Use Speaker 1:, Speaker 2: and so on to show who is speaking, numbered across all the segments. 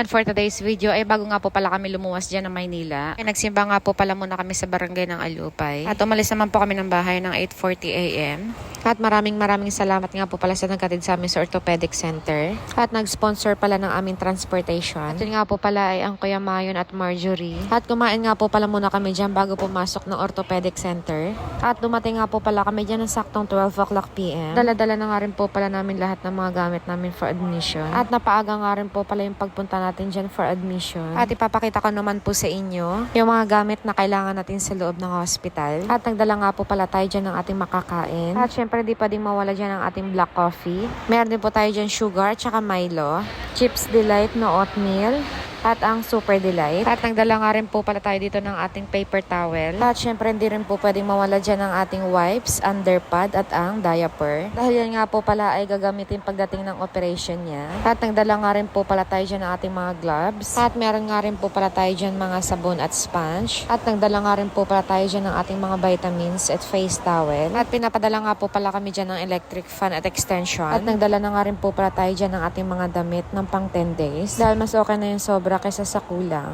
Speaker 1: And for today's video ay bago nga po pala kami lumuwas dyan ng Maynila. Ay nagsimba nga po pala muna kami sa barangay ng Alupay. At umalis naman po kami ng bahay ng 8:40 AM. At maraming salamat nga po pala sa nagkatid sa amin sa Orthopedic Center. At nag-sponsor pala ng aming transportation. At yun nga po pala ay ang Kuya Mayon at Marjorie. At kumain nga po pala muna kami dyan bago pumasok ng Orthopedic Center. At dumating nga po pala kami dyan ng saktong 12 o'clock PM. Dala-dala na nga rin po pala namin lahat ng mga gamit namin for admission. At napaaga nga rin po pala yung pagpunta natin dyan for admission. At ipapakita ko naman po sa inyo yung mga gamit na kailangan natin sa loob ng hospital. At nagdala nga po pala tayo dyan ng ating makakain. At syempre di pa din mawala dyan ang ating black coffee. Meron din po tayo dyan sugar tsaka Milo. Chips Delight na oatmeal. At ang Super Delight. At nagdala nga rin po pala tayo dito ng ating paper towel. At syempre hindi rin po pwedeng mawala dyan ang ating wipes, underpad at ang diaper. Dahil yan nga po pala ay gagamitin pagdating ng operation niya. At nagdala nga rin po pala tayo dyan ng ating mga gloves. At meron nga rin po pala tayo dyan mga sabon at sponge. At nagdala nga rin po pala tayo dyan ng ating mga vitamins at face towel. At pinapadala nga po pala kami dyan ng electric fan at extension. At nagdala na nga rin po pala tayo dyan ng ating mga damit ng pang 10 days. Dahil mas okay na yung sobra kaysa sa kulang.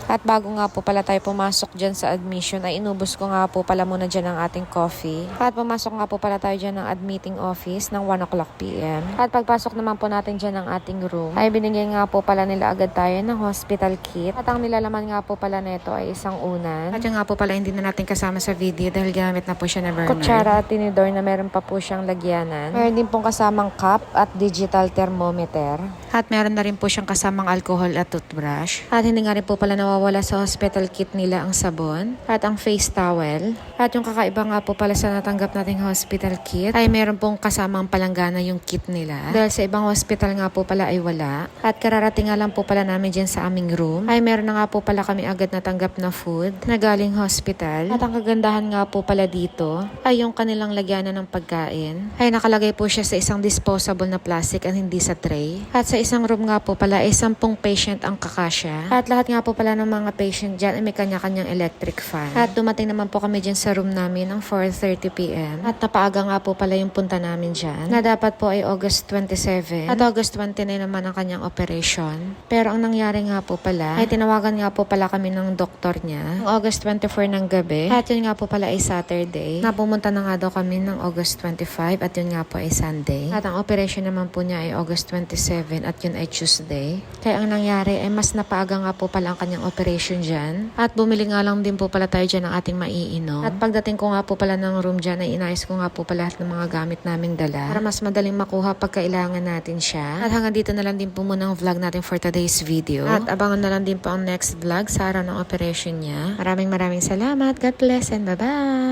Speaker 1: At bago nga po pala tayo pumasok dyan sa admission ay inubos ko nga po pala muna dyan ang ating coffee. At pumasok nga po pala tayo dyan ng admitting office ng 1 o'clock PM. At pagpasok naman po natin dyan ng ating room ay binigyan nga po pala nila agad tayo ng hospital kit. At ang nilalaman nga po pala nito ay isang unan. At yung nga po pala hindi na natin kasama sa video dahil gamit na po siya na burner. Kutsara at tinidor na meron pa po siyang lagyanan. Meron din pong kasamang cup at digital thermometer. At meron na rin po siyang kasamang alcohol at toothbrush. At hindi nga rin po pala nawawala sa hospital kit nila ang sabon at ang face towel. At yung kakaiba nga po pala sa natanggap nating hospital kit ay meron pong kasamang palanggana yung kit nila. Dahil sa ibang hospital nga po pala ay wala. At kararating nga lang po pala namin dyan sa aming room ay meron na nga po pala kami agad natanggap na food na galing hospital. At ang kagandahan nga po pala dito ay yung kanilang lagyanan ng pagkain ay nakalagay po siya sa isang disposable na plastic at hindi sa tray. At sa isang room nga po pala ay 10 patient ang kakasya. At lahat nga po pala ng mga patient dyan ay may kanya-kanyang electric fan. At dumating naman po kami dyan sa room namin ng 4:30 PM. At napaaga nga po pala yung punta namin dyan na dapat po ay August 27 at August 29 naman ang kanyang operation. Pero ang nangyari nga po pala ay tinawagan nga po pala kami ng doktor niya ng August 24 ng gabi. At yun nga po pala ay Saturday na pumunta na nga daw kami ng August 25 at yun nga po ay Sunday. At ang operation naman po niya ay August 27 at yun ay Tuesday. Kaya ang nangyari ay mas napaaga nga po pala ang kanyang operation dyan. At bumili nga lang din po pala tayo dyan ng ating maiinom. At pagdating ko nga po pala ng room dyan ay inayos ko nga po pala lahat ng mga gamit naming dala para mas madaling makuha pag kailangan natin siya. At hanggang dito na lang din po muna ang vlog natin for today's video. At abangan na lang din po ang next vlog sa araw ng operation niya. Maraming salamat. God bless and bye-bye!